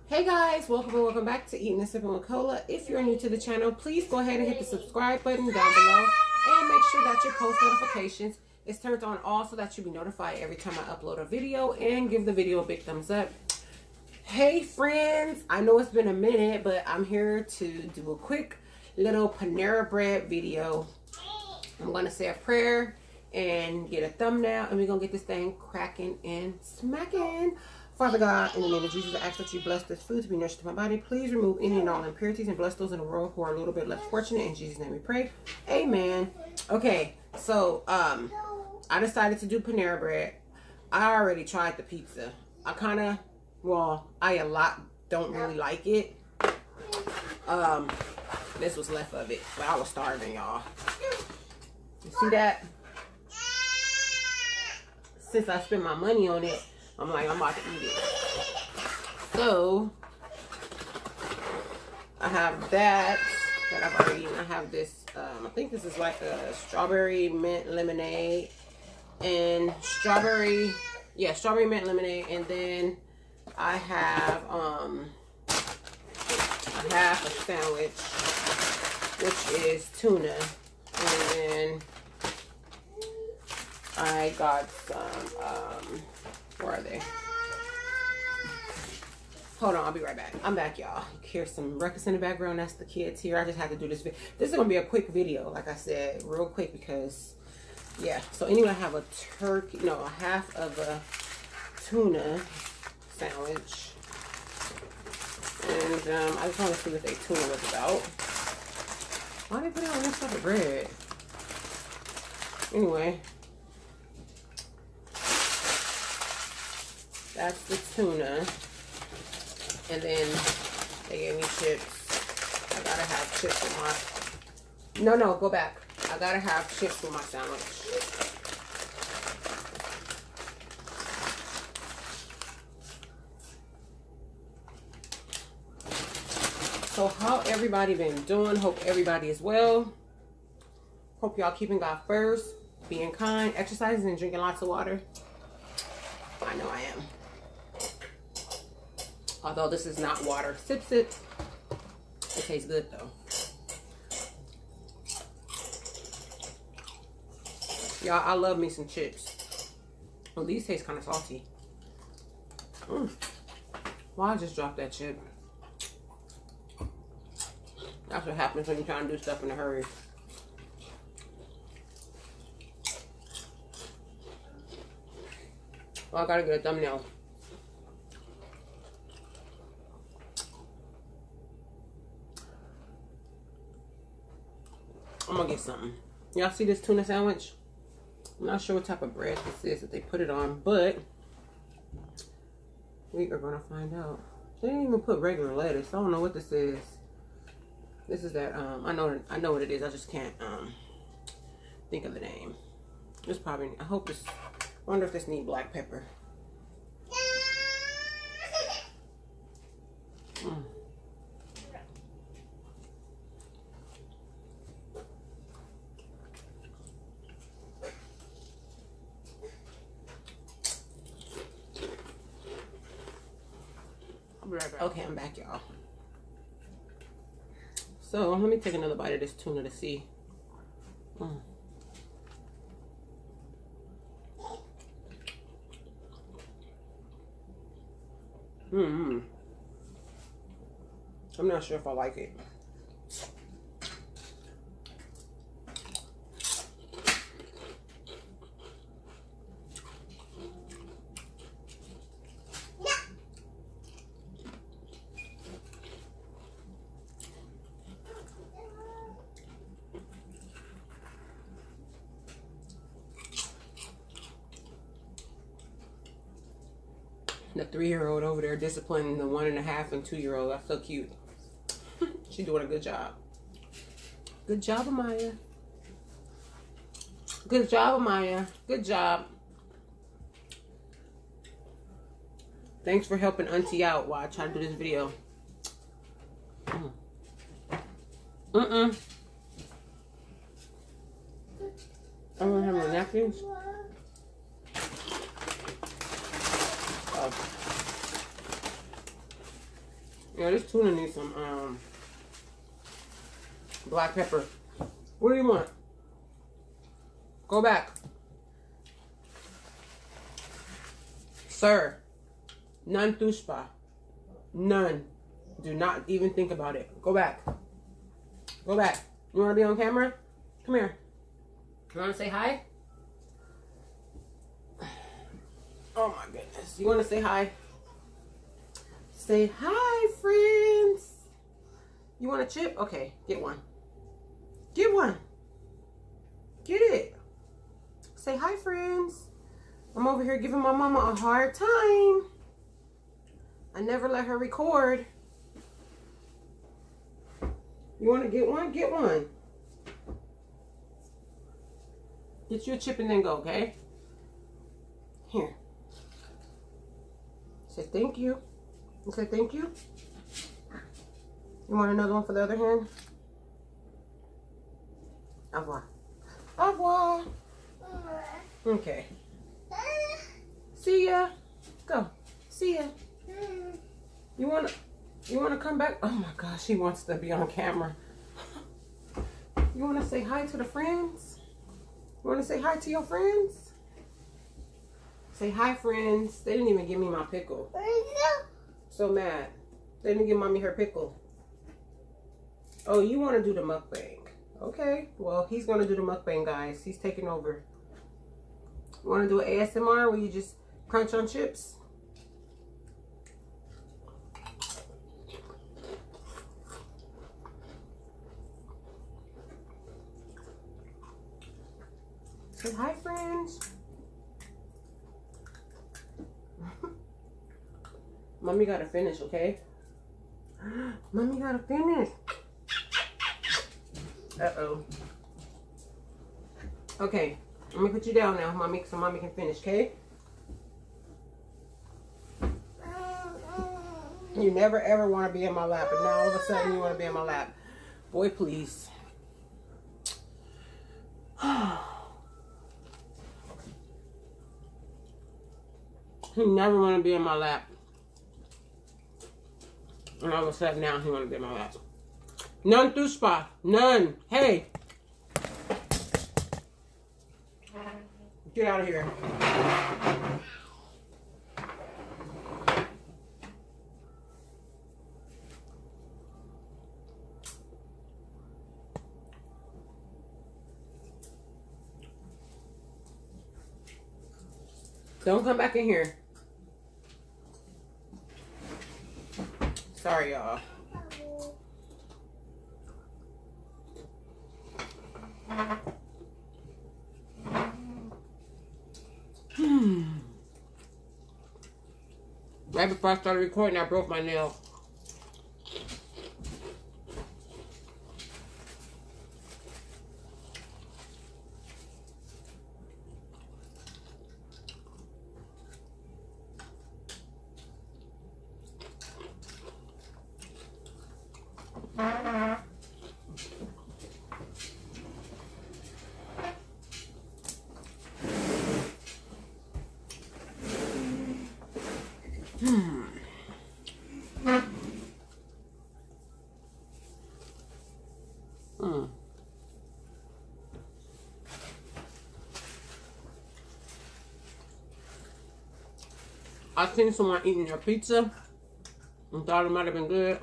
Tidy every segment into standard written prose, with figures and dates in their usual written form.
Hey guys, welcome and welcome back to Eating and Sipping with Cola. If you're new to the channel, please go ahead and hit the subscribe button down below and make sure that your post notifications is turned on all so that you'll be notified every time I upload a video, and give the video a big thumbs up. Hey friends, I know it's been a minute, but I'm here to do a quick little Panera Bread video. I'm going to say a prayer and get a thumbnail, and we're going to get this thing cracking and smacking. Father God, in the name of Jesus, I ask that you bless this food to be nourished to my body. Please remove any and all impurities and bless those in the world who are a little bit less fortunate. In Jesus' name we pray. Amen. Okay, so I decided to do Panera Bread. I already tried the pizza. I don't really like it. This was left of it, but I was starving, y'all. You see that? Since I spent my money on it, I'm like, I'm about to eat it. So, I have that I've already eaten. I have this, I think this is like a strawberry mint lemonade. And strawberry mint lemonade. And then I have a half a sandwich, which is tuna. And then I got some, where are they? Hold on, I'll be right back. I'm back, y'all. Here's some ruckus in the background. That's the kids here. I just had to do this video. This is going to be a quick video, like I said, real quick because, yeah. So anyway, I have a half of a tuna sandwich. And I just want to see what their tuna was about. Why did they put it on this type of bread? Anyway. That's the tuna. And then they gave me chips. I gotta have chips with my... No, go back. I gotta have chips with my sandwich. So how everybody been doing? Hope everybody is well. Hope y'all keeping God first. Being kind, exercising, and drinking lots of water. I know I am. Although this is not water. Sip, sip. It tastes good though. Y'all, I love me some chips. Well, these taste kind of salty. Why I just dropped that chip? That's what happens when you're trying to do stuff in a hurry. Well, I gotta get a thumbnail. I'm gonna get something. Y'all see this tuna sandwich? I'm not sure what type of bread this is that they put it on, but we are gonna find out. They didn't even put regular lettuce. I don't know what this is. This is that I know what it is. I just can't think of the name. It's probably, I wonder if this needs black pepper. Okay, I'm back, y'all. So let me take another bite of this tuna to see. I'm not sure if I like it. The 3-year-old over there disciplining the 1.5 and 2-year-old. That's so cute. She's doing a good job. Good job, Amaya. Good job, Amaya. Good job. Thanks for helping Auntie out while I try to do this video. I don't have my napkins. Oh. Yeah, this tuna needs some black pepper. What do you want? Go back. Sir, none tushpa. None. Do not even think about it. Go back. Go back. You want to be on camera? Come here. You want to say hi? Oh my goodness. You want to say hi? Say hi, friends. You want a chip? Okay, get one. Get one. Get it. Say hi, friends. I'm over here giving my mama a hard time. I never let her record. You want to get one? Get one. Get you a chip and then go, okay? Here. Say thank you. You say thank you? You want another one for the other hand? Au revoir. Au revoir. Okay. See ya. Go. See ya. You wanna come back? Oh my gosh, he wants to be on camera. You wanna say hi to the friends? You wanna say hi to your friends? Say hi, friends. They didn't even give me my pickle. So mad. They didn't give mommy her pickle. Oh, you wanna do the mukbang? Okay. Well, he's gonna do the mukbang, guys. He's taking over. You wanna do an ASMR where you just crunch on chips? Say hi, friends. Mommy gotta finish, okay? Mommy gotta finish. Uh-oh. Okay, let me put you down now, mommy, so mommy can finish, okay? You never ever want to be in my lap, and now all of a sudden you want to be in my lap. Boy, please. He never want to be in my lap. And all of a sudden now he want to be in my lap. None through spot. None. Hey. Get out of here. Don't come back in here. Sorry, y'all. Right before I started recording, I broke my nail. I seen someone eating your pizza and thought it might have been good.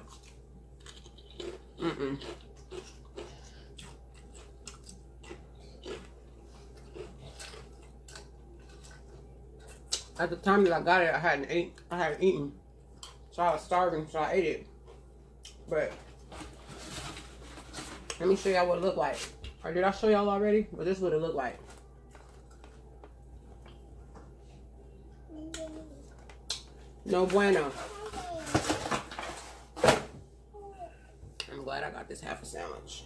At the time that I got it, I hadn't eaten. So I was starving, so I ate it. But let me show y'all what it looked like. Or did I show y'all already? But this is what it looked like. No bueno. I'm glad I got this half a sandwich.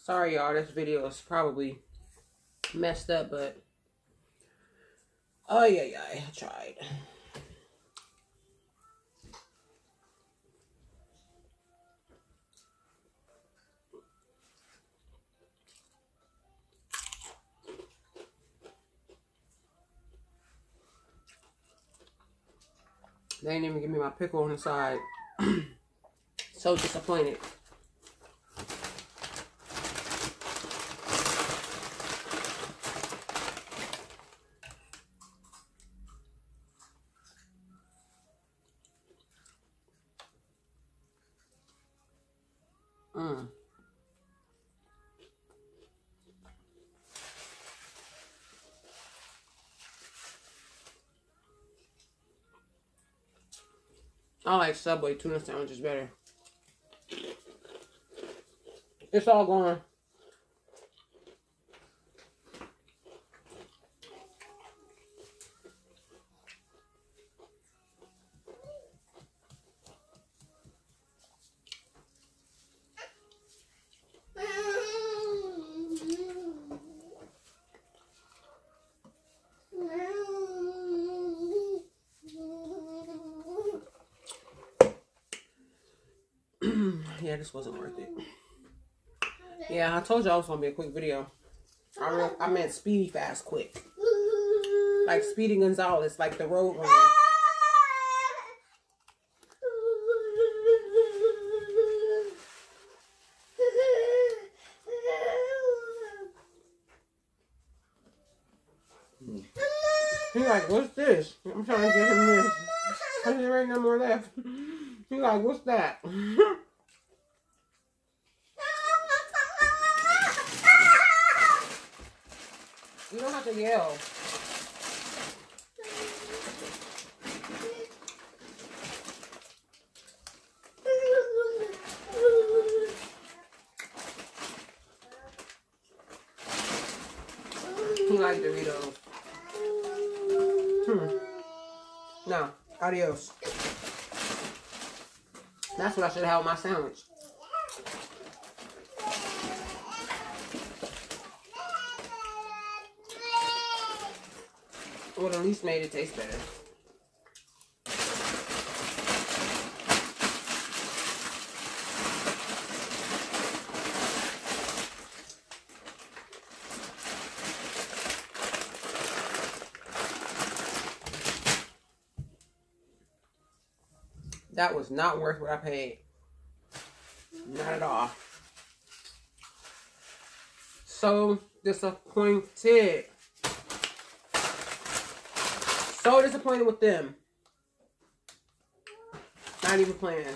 Sorry, y'all. This video is probably messed up, but oh yeah, I tried. They didn't even give me my pickle on the side. So disappointed. I like Subway tuna sandwiches better. It's all gone. Yeah, this wasn't worth it. Yeah, I told you I was gonna be a quick video. I meant speedy, fast, quick. Like Speedy Gonzalez, like the road runner. He's like, what's this? I'm trying to get him this. There ain't no more left. He's like, what's that? You don't have to yell. He like Doritos. No, adios. That's what I should have with my sandwich. Would at least made it taste better. That was not worth what I paid. Not at all. So disappointed. So disappointed with them. Not even playing.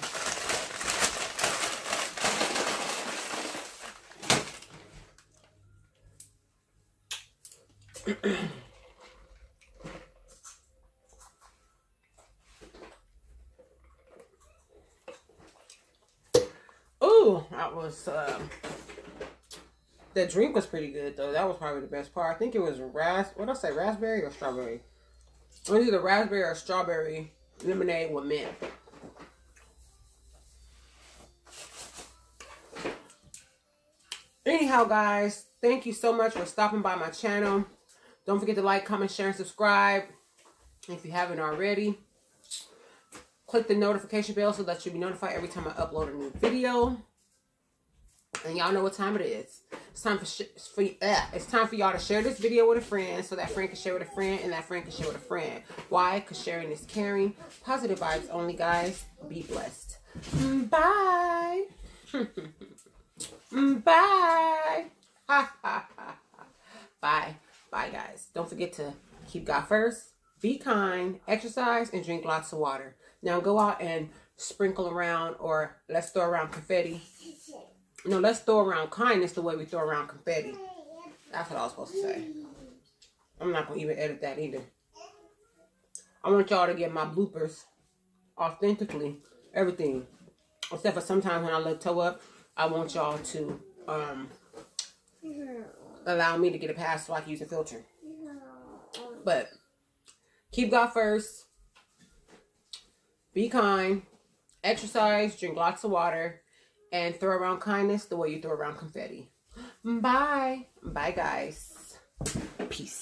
Ooh, that was the drink was pretty good though. That was probably the best part. I think it was raspberry or strawberry? It was either raspberry or strawberry lemonade with mint. Anyhow, guys, thank you so much for stopping by my channel. Don't forget to like, comment, share, and subscribe if you haven't already. Click the notification bell so that you'll be notified every time I upload a new video. And y'all know what time it is. It's time for y'all to share this video with a friend so that friend can share with a friend and that friend can share with a friend. Why? Because sharing is caring. Positive vibes only, guys. Be blessed. Bye. Bye. Bye. Bye, guys. Don't forget to keep God first. Be kind. Exercise and drink lots of water. Now go out and sprinkle around, or let's throw around confetti. No, let's throw around kindness the way we throw around confetti. That's what I was supposed to say. I'm not going to even edit that either. I want y'all to get my bloopers authentically. Everything. Except for sometimes when I let toe up, I want y'all to allow me to get a pass so I can use a filter. But keep God first. Be kind. Exercise. Drink lots of water. And throw around kindness the way you throw around confetti. Bye. Bye, guys. Peace.